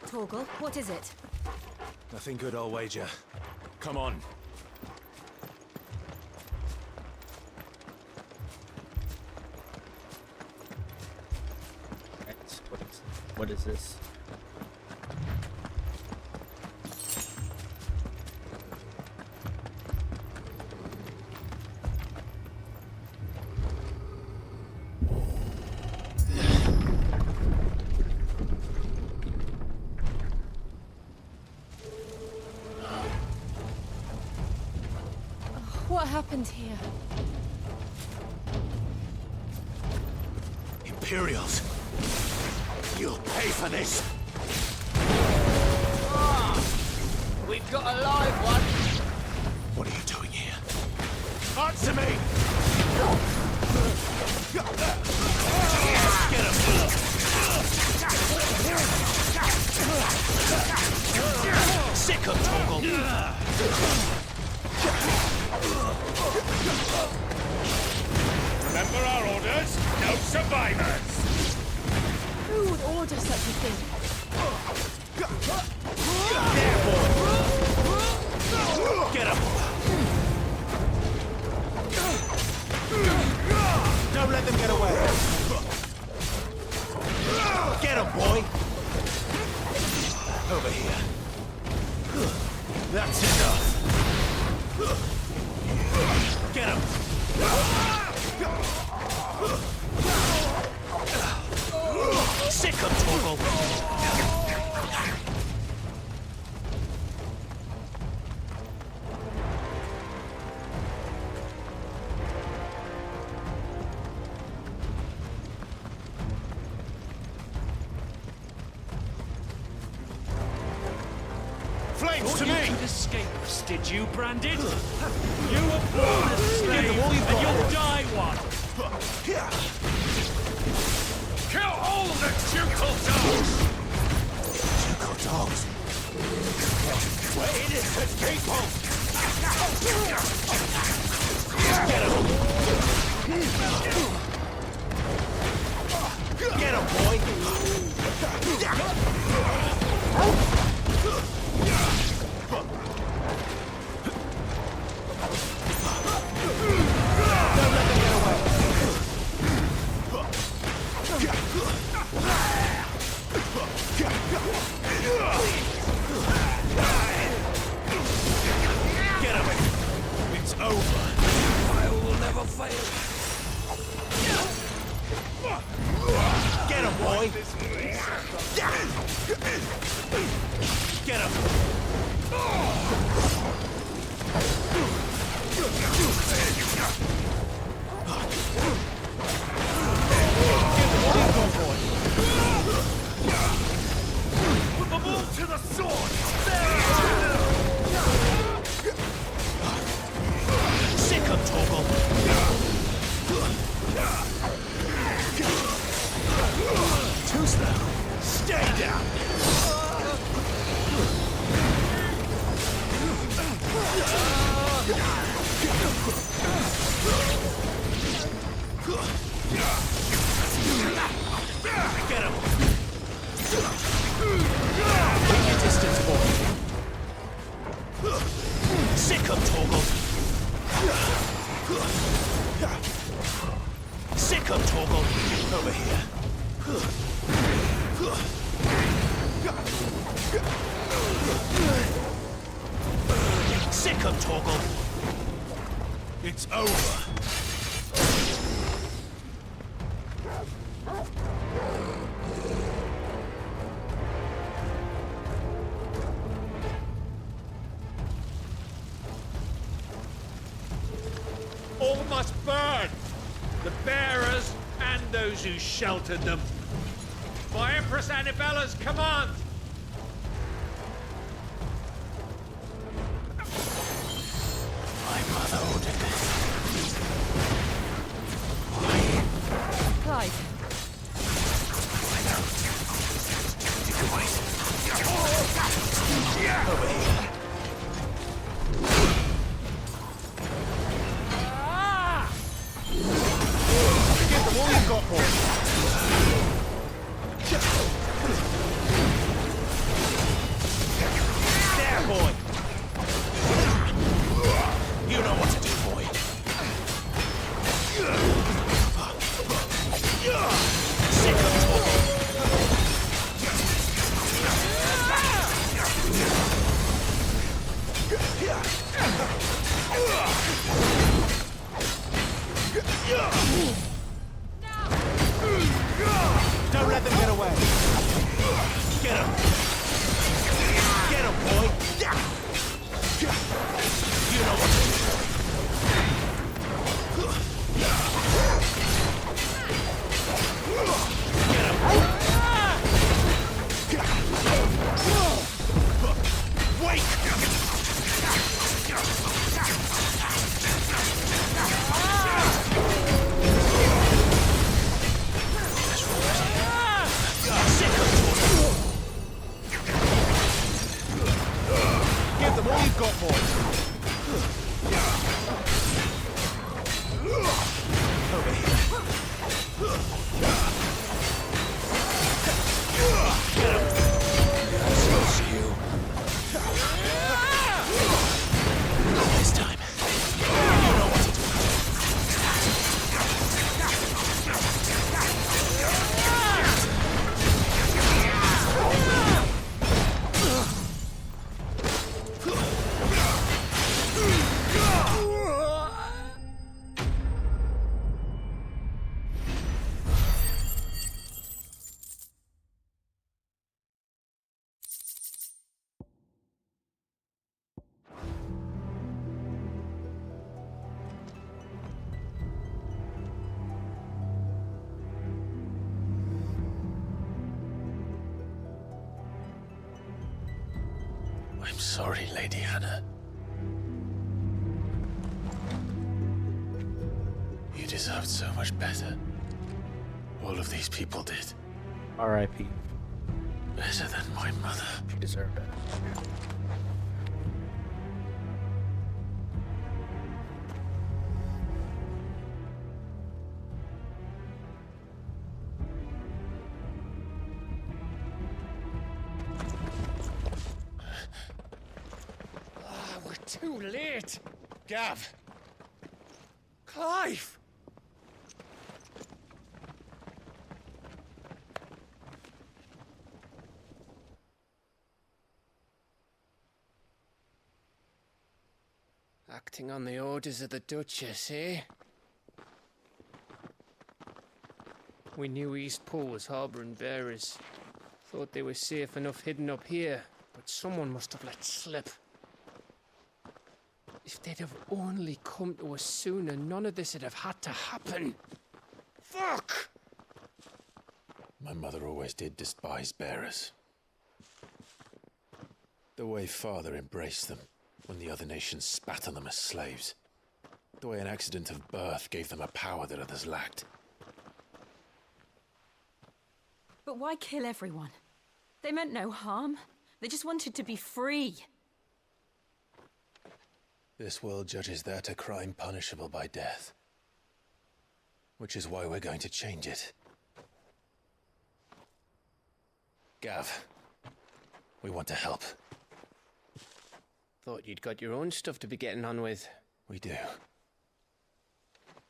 Torgal, what is it? Nothing good, I'll wager. Come on. What is this? What happened here? Imperials! You'll pay for this! We've got a live one! What are you doing here? Answer me! Get him! Sick of Torgal! Remember our orders? No survivors! Who would order such a thing? There, boy! Get him! Don't let them get away! Get him, boy! Over here. That's enough! Get him! Sick of Torgal! Flames to me! You could escape us, did you, Branded? You were born as a slave, and you'll die one! Kill all the ducal dogs! Ducal dogs? We're innocent people! Get him! Get him, boy! Get him! It's over! I will never fail! Get him, boy! Get him! Put them all to the sword! Sick of Torgal! Too slow! Stay down! Get him! Keep your distance, boy! Sick of Torgal! Sick of Torgal! Over here! Sick of Torgal! It's over! All must burn! The bearers and those who sheltered them. By Empress Annibella's command! My mother ordered this. Clive. I know. You can wait. Over here. Give them all you've got, boy. sorry, Lady Hannah. You deserved so much better. All of these people did. R.I.P. Better than my mother. She deserved it. We're too late. Gav. Clive. Acting on the orders of the Duchess, eh? We knew East Pool was harbouring bearers. Thought they were safe enough hidden up here, but someone must have let slip. If they'd have only come to us sooner, none of this would have had to happen. Fuck! My mother always did despise bearers. The way Father embraced them when the other nations spat on them as slaves. The way an accident of birth gave them a power that others lacked. But why kill everyone? They meant no harm. They just wanted to be free. This world judges that a crime punishable by death. Which is why we're going to change it. Gav, we want to help. Thought you'd got your own stuff to be getting on with. We do.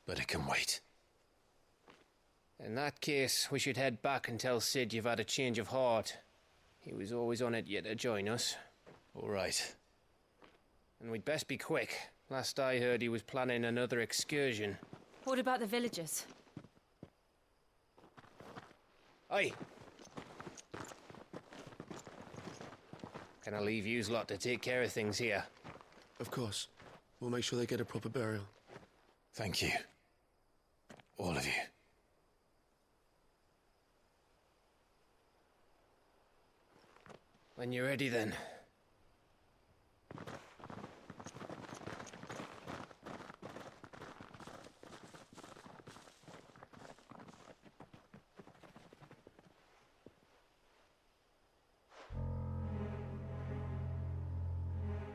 But it can wait. In that case, we should head back and tell Sid you've had a change of heart. He was always on it yet to join us. All right. And we'd best be quick. Last I heard, he was planning another excursion. What about the villagers? Aye. Can I leave yous lot to take care of things here? Of course. We'll make sure they get a proper burial. Thank you. All of you. When you're ready, then.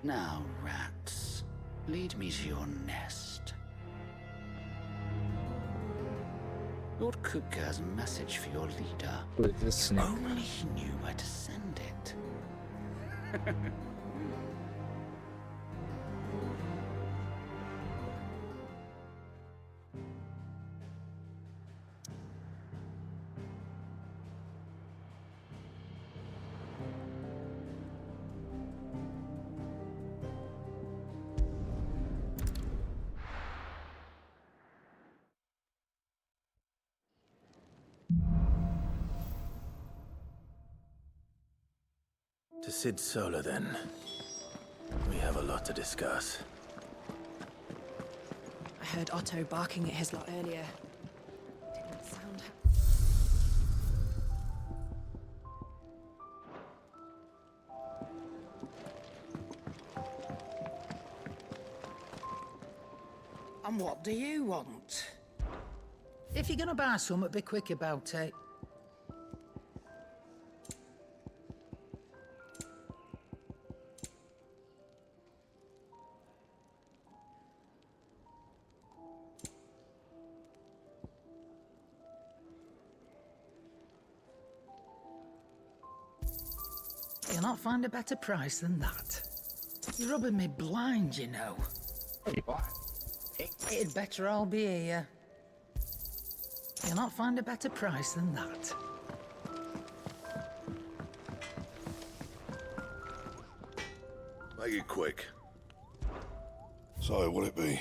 Now, rats, lead me to your nest. Lord Cook has a message for your leader. Who is this snake? Only he knew where to send it. To Sid Solar, then. We have a lot to discuss. I heard Otto barking at his lot earlier. Didn't sound And what do you want? If you're gonna buy something, be quick about it. You'll not find a better price than that. You're rubbing me blind, you know. It'd better all be here. You'll not find a better price than that. Make it quick. So, what'll it be?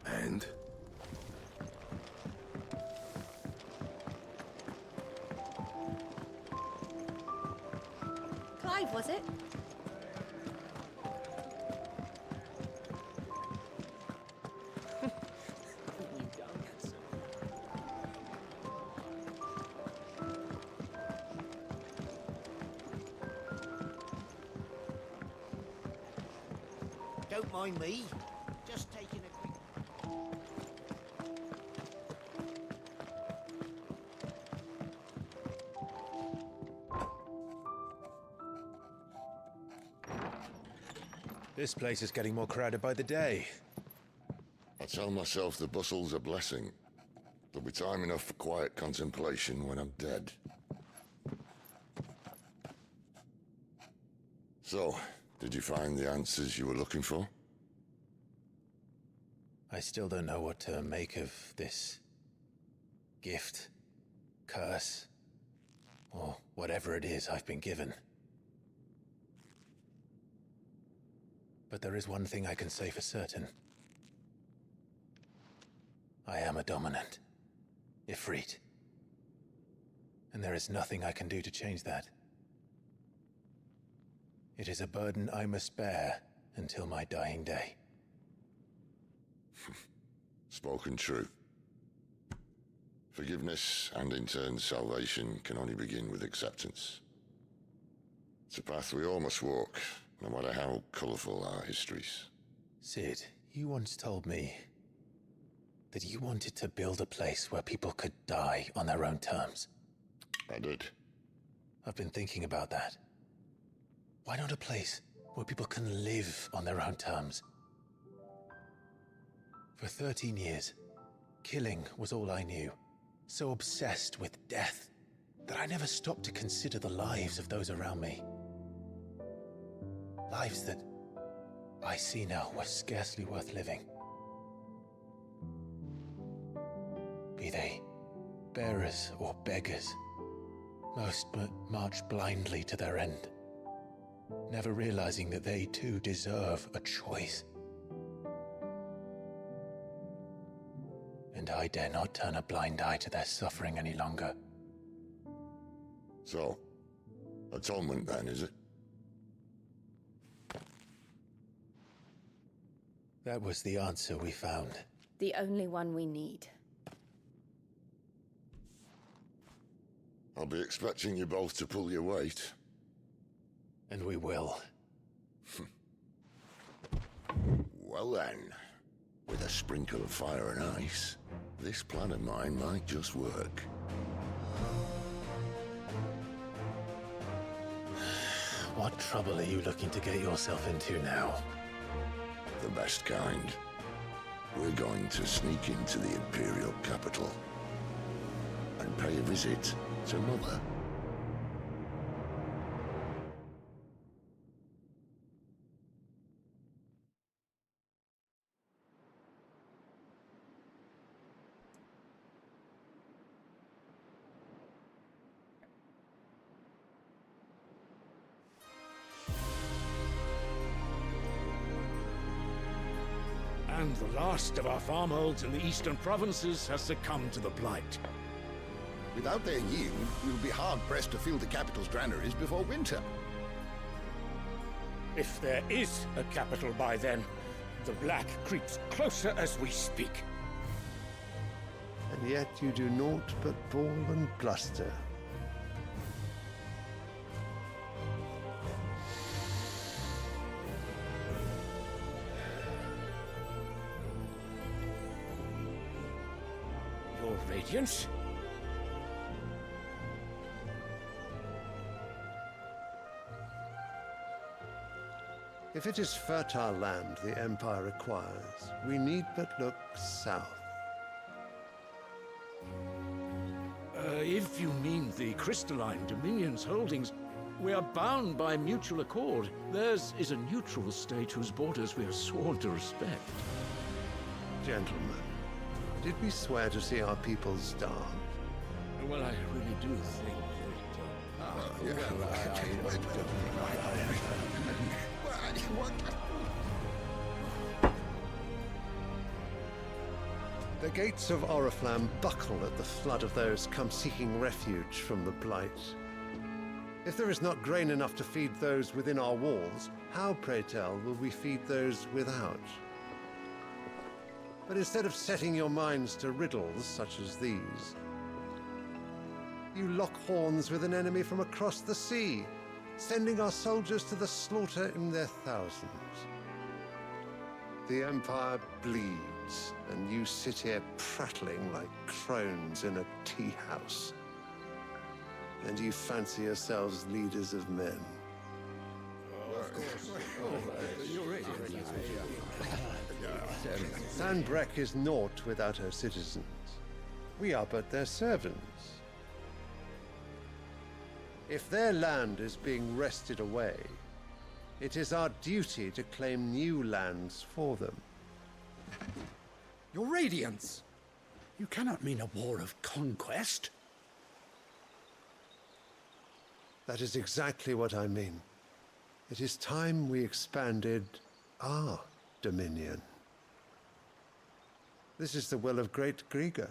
And? PS5, was it? Don't mind me. Just taking a quick... This place is getting more crowded by the day. I tell myself the bustle's a blessing. There'll be time enough for quiet contemplation when I'm dead. So, did you find the answers you were looking for? I still don't know what to make of this gift, curse, or whatever it is I've been given. But there is one thing I can say for certain. I am a dominant, Ifrit. And there is nothing I can do to change that. It is a burden I must bear until my dying day. Spoken true. Forgiveness and in turn salvation can only begin with acceptance. It's a path we all must walk, no matter how colourful our histories. Sid, you once told me that you wanted to build a place where people could die on their own terms. I did. I've been thinking about that. Why not a place where people can live on their own terms? For 13 years, killing was all I knew. So obsessed with death that I never stopped to consider the lives of those around me. Lives that I see now were scarcely worth living. Be they bearers or beggars, most march blindly to their end, never realizing that they too deserve a choice. And I dare not turn a blind eye to their suffering any longer. So, atonement then, is it? That was the answer we found. The only one we need. I'll be expecting you both to pull your weight. And we will. Well then, with a sprinkle of fire and ice, this plan of mine might just work. What trouble are you looking to get yourself into now? The best kind. We're going to sneak into the Imperial capital and pay a visit to Mother. And the last of our farmholds in the eastern provinces has succumbed to the blight. Without their yield, we'll be hard-pressed to fill the capital's granaries before winter. If there is a capital by then, the black creeps closer as we speak. And yet you do naught but bawl and bluster. Your Radiance? If it is fertile land the Empire requires, we need but look south. If you mean the Crystalline Dominion's holdings, we are bound by mutual accord. Theirs is a neutral state whose borders we are sworn to respect. Gentlemen, did we swear to see our people starve? Well, I really do think The gates of Oriflamme buckle at the flood of those come seeking refuge from the blight. If there is not grain enough to feed those within our walls, how, pray tell, will we feed those without? But instead of setting your minds to riddles such as these, you lock horns with an enemy from across the sea, sending our soldiers to the slaughter in their thousands. The Empire bleeds, and you sit here prattling like crones in a tea house. And you fancy yourselves leaders of men. Sanbreque is naught without her citizens. We are but their servants. If their land is being wrested away, it is our duty to claim new lands for them. Your Radiance! You cannot mean a war of conquest. That is exactly what I mean. It is time we expanded our dominion. This is the will of great Griga.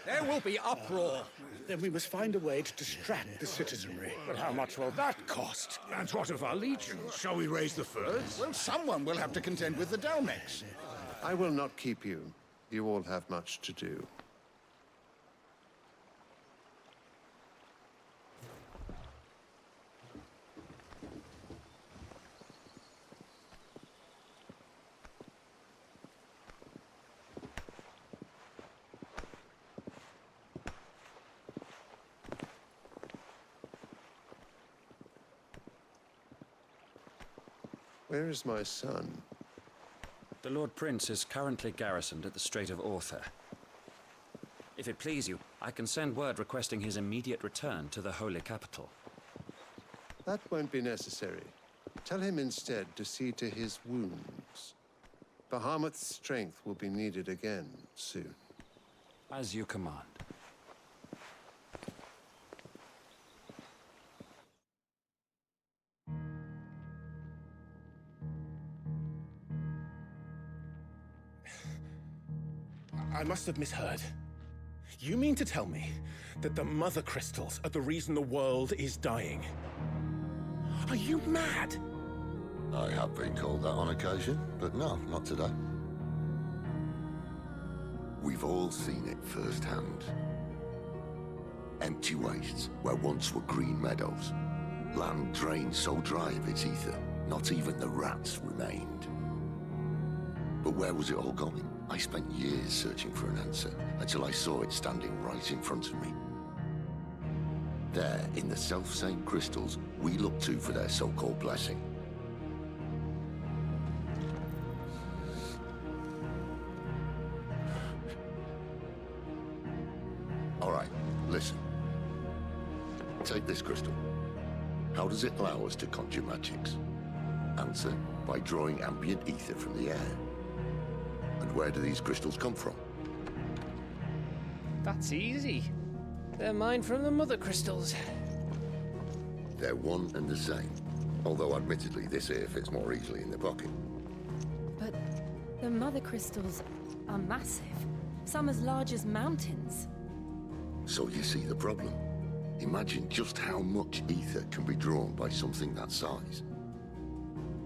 There will be uproar. Then we must find a way to distract the citizenry. But how much will that cost? And what of our legions? Shall we raise the furs? Well, someone will have to contend with the Dhalmekians. I will not keep you. You all have much to do. Where is my son? The Lord Prince is currently garrisoned at the Strait of Author. If it please you, I can send word requesting his immediate return to the Holy Capital. That won't be necessary. Tell him instead to see to his wounds. Bahamut's strength will be needed again soon. As you command. I must have misheard. You mean to tell me that the Mother Crystals are the reason the world is dying? Are you mad? I have been called that on occasion, but no, not today. We've all seen it firsthand. Empty wastes where once were green meadows. Land drained so dry of its ether, not even the rats remained. But where was it all going? I spent years searching for an answer, until I saw it standing right in front of me. There, in the self-same crystals we look to for their so-called blessing. All right, listen. Take this crystal. How does it allow us to conjure magics? Answer, by drawing ambient ether from the air. And where do these crystals come from? That's easy. They're mined from the Mother Crystals. They're one and the same. Although admittedly this here fits more easily in the pocket. But the Mother Crystals are massive. Some as large as mountains. So you see the problem. Imagine just how much ether can be drawn by something that size.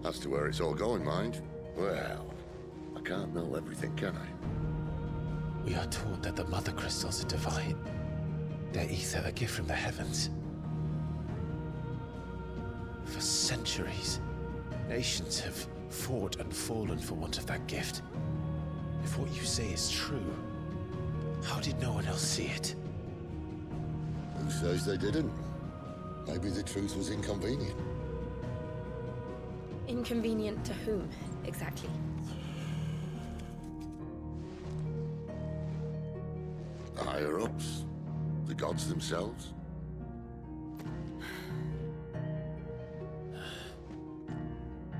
As to where it's all going, mind, well, I can't know everything, can I? We are taught that the Mother Crystals are divine. Their ether a gift from the heavens. For centuries, nations have fought and fallen for want of that gift. If what you say is true, how did no one else see it? Who says they didn't? Maybe the truth was inconvenient. Inconvenient to whom, exactly? The higher-ups? The gods themselves?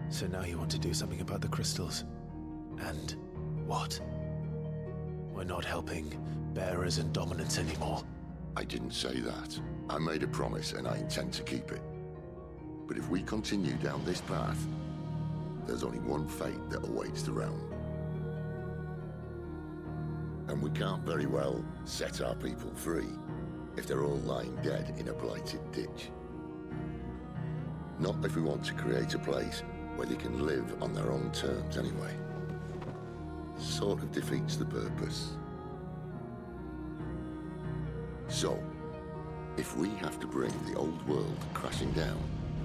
So now you want to do something about the crystals? And what? We're not helping bearers and dominants anymore. I didn't say that. I made a promise and I intend to keep it. But if we continue down this path, there's only one fate that awaits the realm. And we can't very well set our people free if they're all lying dead in a blighted ditch. Not if we want to create a place where they can live on their own terms anyway. Sort of defeats the purpose. So, if we have to bring the old world crashing down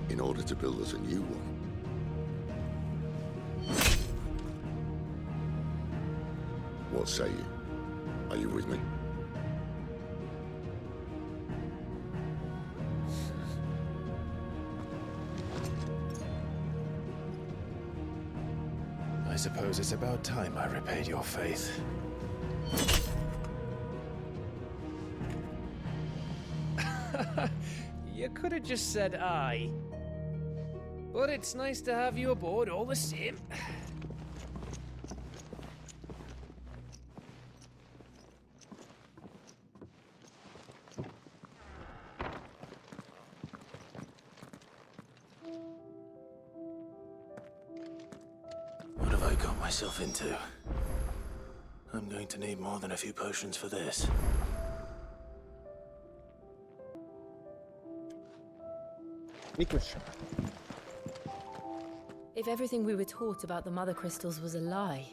in order to build us a new one, what say you? Are you with me? I suppose it's about time I repaid your faith. You could have just said aye. But it's nice to have you aboard all the same. What have I got myself into? I'm going to need more than a few potions for this. If everything we were taught about the Mother Crystals was a lie,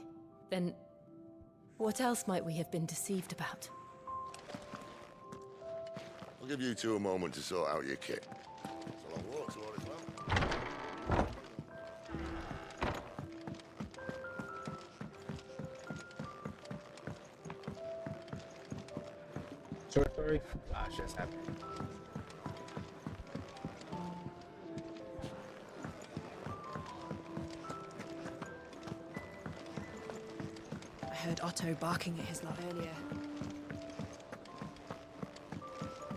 then what else might we have been deceived about? I'll give you two a moment to sort out your kit. It's a long walk to all as well. Sorry. Ah, it's just happening. I heard Otto barking at his lot earlier.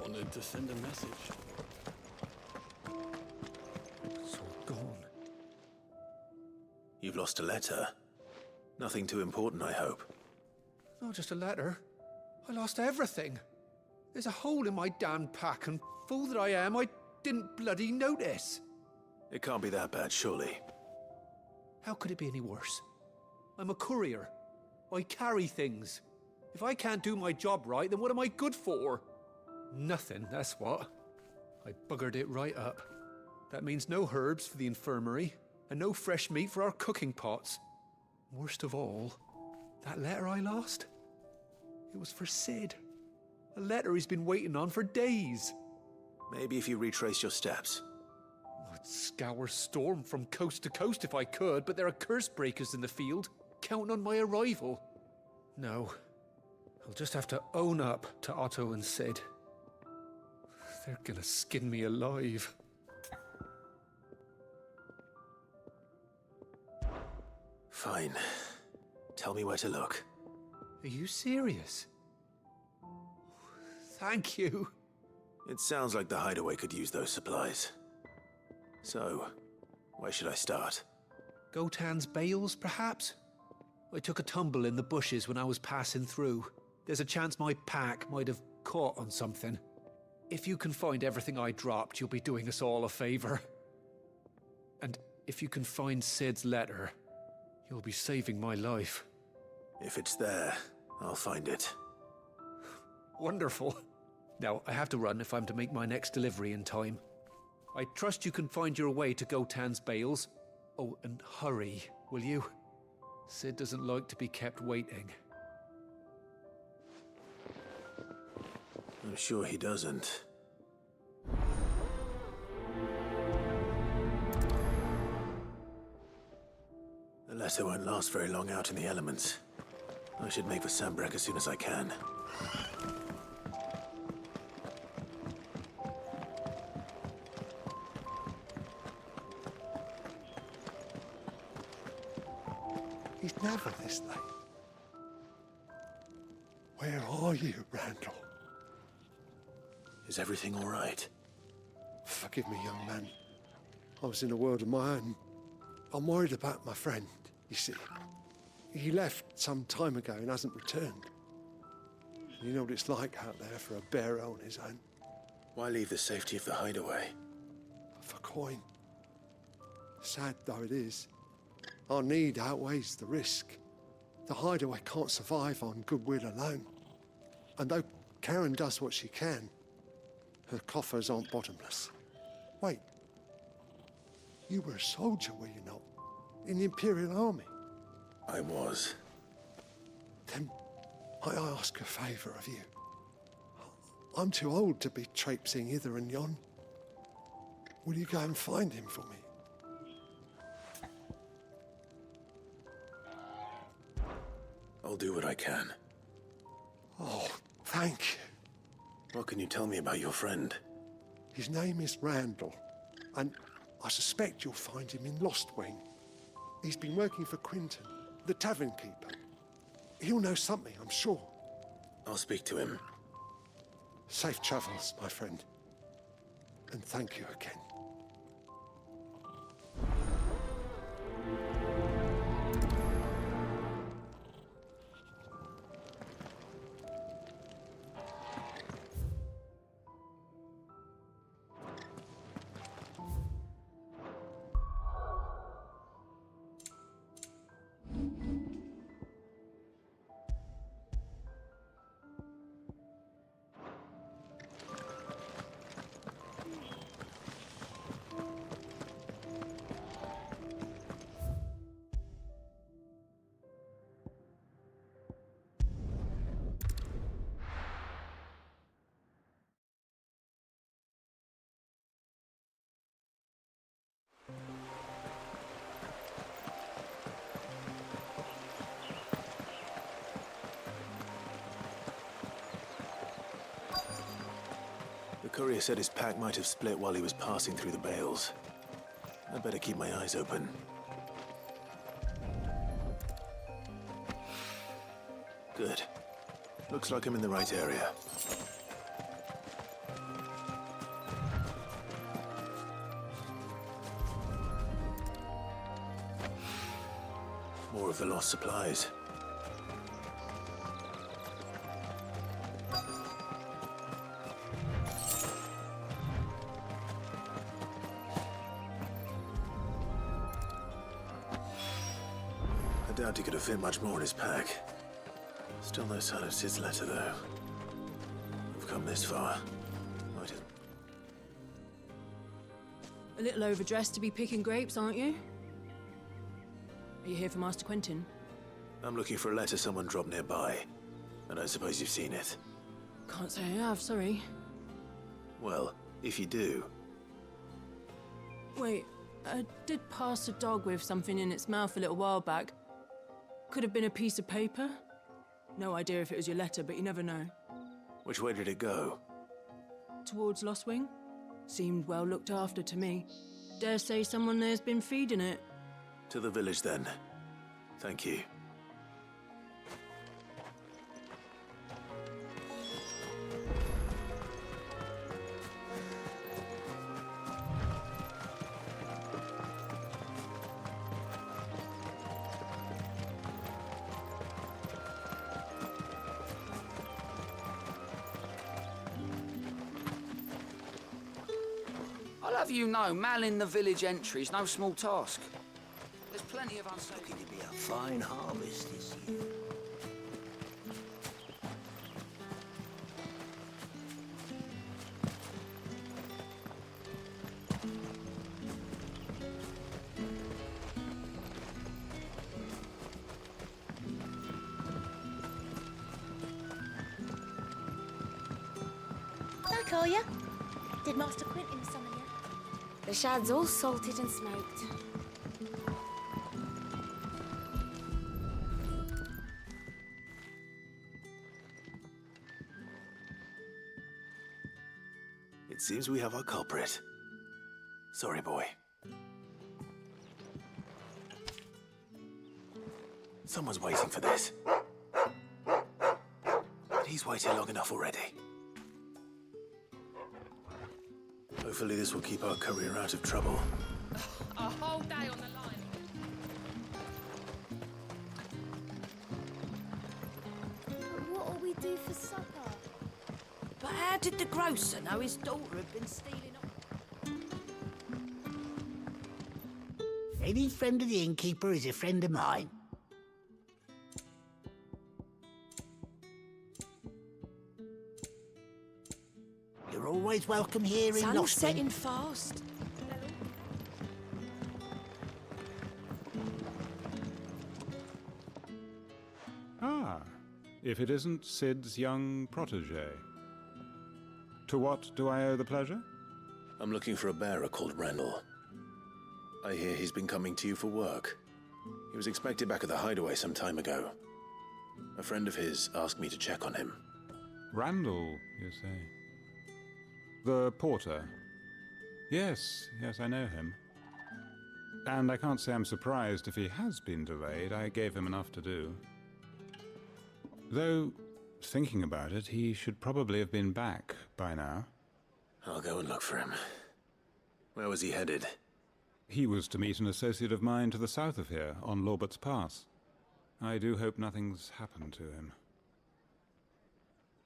Wanted to send a message. It's all gone. You've lost a letter. Nothing too important, I hope. Not just a letter. I lost everything. There's a hole in my damn pack, and fool that I am, I didn't bloody notice. It can't be that bad, surely. How could it be any worse? I'm a courier. I carry things. If I can't do my job right, then what am I good for? Nothing, that's what. I buggered it right up. That means no herbs for the infirmary, and no fresh meat for our cooking pots. Worst of all, that letter I lost? It was for Sid. A letter he's been waiting on for days. Maybe if you retrace your steps. I'd scour Storm from coast to coast if I could, but there are curse breakers in the field, counting on my arrival. No. I'll just have to own up to Otto and Sid. They're gonna skin me alive. Fine. Tell me where to look. Are you serious? Thank you. It sounds like the hideaway could use those supplies. So, where should I start? Gotan's bales, perhaps? I took a tumble in the bushes when I was passing through. There's a chance my pack might have caught on something. If you can find everything I dropped, you'll be doing us all a favor. And if you can find Sid's letter, you'll be saving my life. If it's there, I'll find it. Wonderful. Now, I have to run if I'm to make my next delivery in time. I trust you can find your way to Gotan's bales. Oh, and hurry, will you? Sid doesn't like to be kept waiting. I'm sure he doesn't. The letter won't last very long out in the elements. I should make for Sanbreque as soon as I can. He's never this late. Where are you, Randall? Is everything all right? Forgive me, young man. I was in a world of my own. I'm worried about my friend, you see. He left some time ago and hasn't returned. You know what it's like out there for a bearer on his own. Why leave the safety of the hideaway? For coin. Sad though it is, our need outweighs the risk. The hideaway can't survive on goodwill alone. And though Karen does what she can, her coffers aren't bottomless. Wait. You were a soldier, were you not? In the Imperial Army? I was. Then I ask a favour of you. I'm too old to be traipsing hither and yon. Will you go and find him for me? I'll do what I can. Oh, thank you. What can you tell me about your friend? His name is Randall, and I suspect you'll find him in Lost Wing. He's been working for Quinton, the tavern keeper. He'll know something, I'm sure. I'll speak to him. Safe travels, my friend. And thank you again. The courier said his pack might have split while he was passing through the bales. I'd better keep my eyes open. Good. Looks like I'm in the right area. More of the lost supplies. I doubt he could have fit much more in his pack. Still no sign of Sid's letter, though. We've come this far. Might as... A little overdressed to be picking grapes, aren't you? Are you here for Master Quentin? I'm looking for a letter someone dropped nearby. And I suppose you've seen it. Can't say I have, sorry. Well, if you do... Wait, I did pass a dog with something in its mouth a little while back. Could have been a piece of paper. No idea if it was your letter, but you never know. Which way did it go? Towards Lost Wing? Seemed well looked after to me. Dare say someone there's been feeding it. To the village, then. Thank you. I'll have you know, manning the village entry's no small task. There's plenty of unsafe... Looking to be a fine harvest this year. Back, are you? Did Master Quentin summon you? The shad's all salted and smoked. It seems we have our culprit. Sorry, boy. Someone's waiting for this. But he's waited long enough already. Hopefully this will keep our courier out of trouble. A whole day on the line. What'll we do for supper? But how did the grocer know his daughter had been stealing up? Any friend of the innkeeper is a friend of mine. You're always welcome here in Sun's Lost. setting fast. Ah, if it isn't Sid's young protege. To what do I owe the pleasure? I'm looking for a bearer called Ramuhl. I hear he's been coming to you for work. He was expected back at the hideaway some time ago. A friend of his asked me to check on him. Randall, you say? The porter? Yes, I know him. And I can't say I'm surprised if he has been delayed. I gave him enough to do. Though, thinking about it, he should probably have been back by now. I'll go and look for him. Where was he headed? He was to meet an associate of mine to the south of here, on Lorbert's Pass. I do hope nothing's happened to him.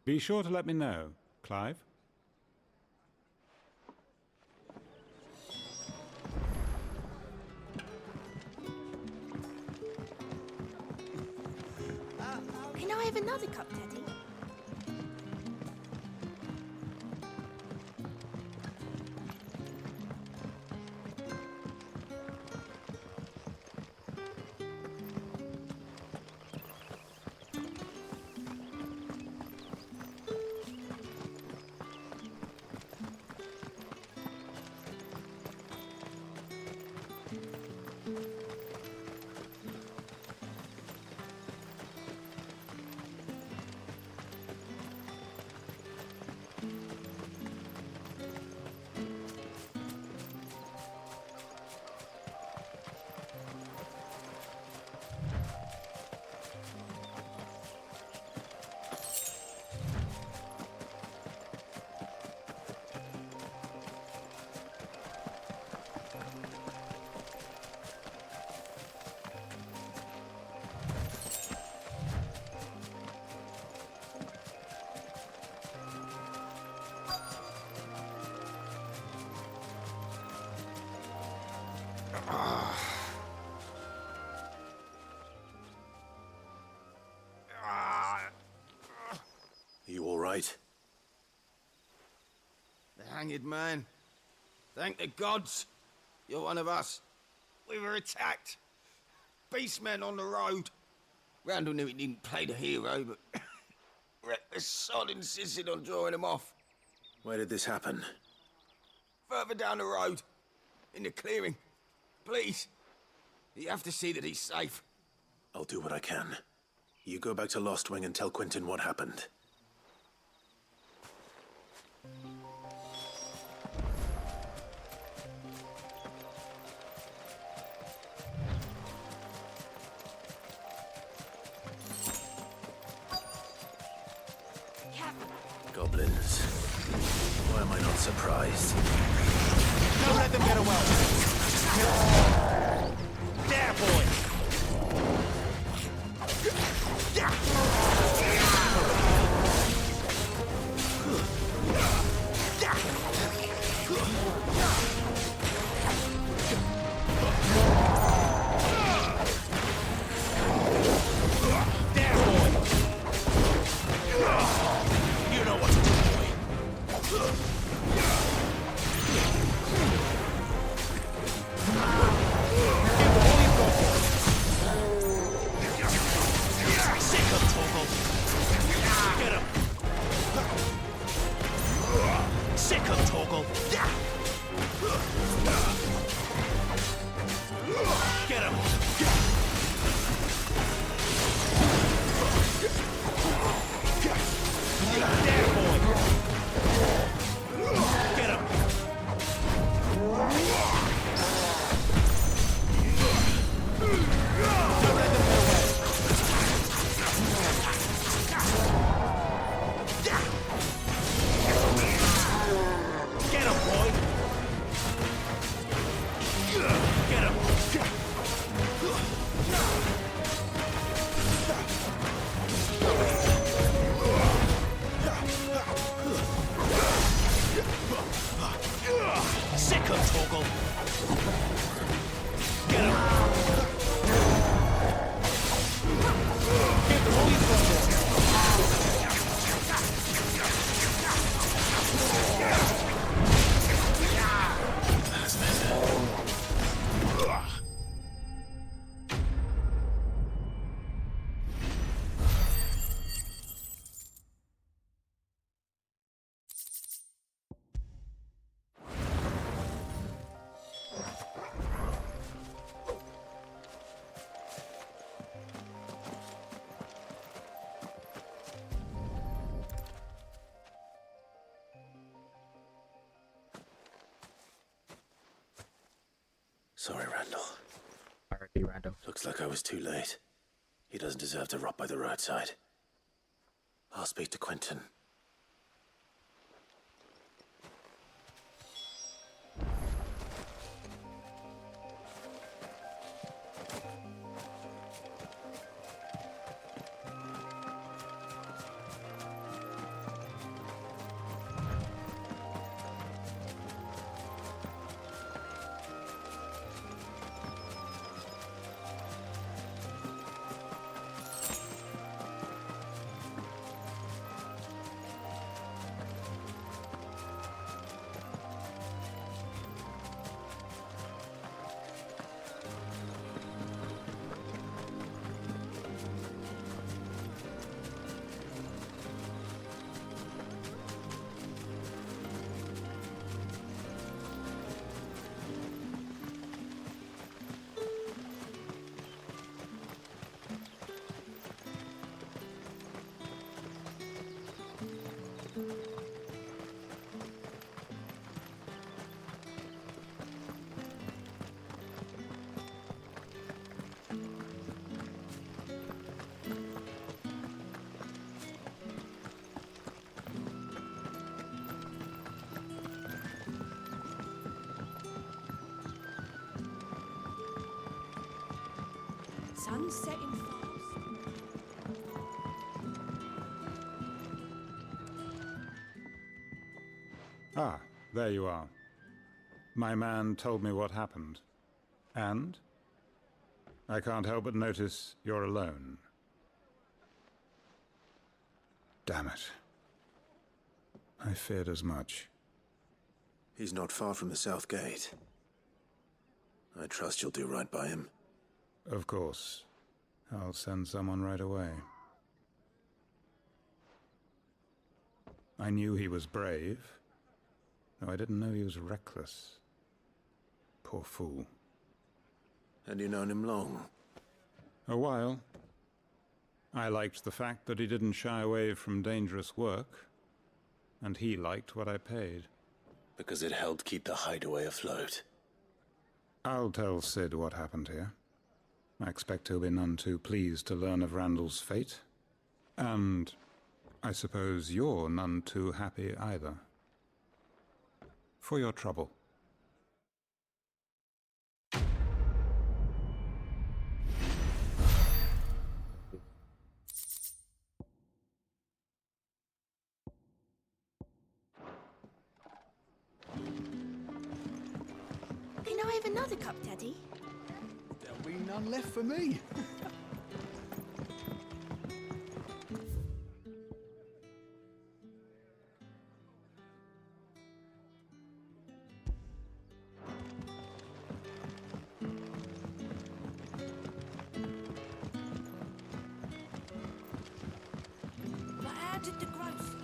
Be sure to let me know, Clive. Can I have another cup, Daddy? You all right? The hanged man. Thank the gods. You're one of us. We were attacked. Beastmen on the road. Randall knew he didn't play the hero, but reckless sod insisted on drawing him off. Where did this happen? Further down the road. In the clearing. Please. You have to see that he's safe. I'll do what I can. You go back to Lost Wing and tell Quentin what happened. Goblins. Why am I not surprised? Don't let them get away. There, boy. Get him! Sorry, Randall. R.I.P. Randall. Looks like I was too late. He doesn't deserve to rot by the roadside. I'll speak to Quentin. Sun's setting fast. Ah, there you are. My man told me what happened. And? I can't help but notice you're alone. Damn it. I feared as much. He's not far from the South Gate. I trust you'll do right by him. Of course. I'll send someone right away. I knew he was brave, though I didn't know he was reckless. Poor fool. Had you known him long? A while. I liked the fact that he didn't shy away from dangerous work, and he liked what I paid. Because it helped keep the hideaway afloat. I'll tell Sid what happened here. I expect he'll be none too pleased to learn of Randall's fate. And I suppose you're none too happy either. For your trouble. Can I have another cup, Daddy? There'll be none left for me. But how did the growth...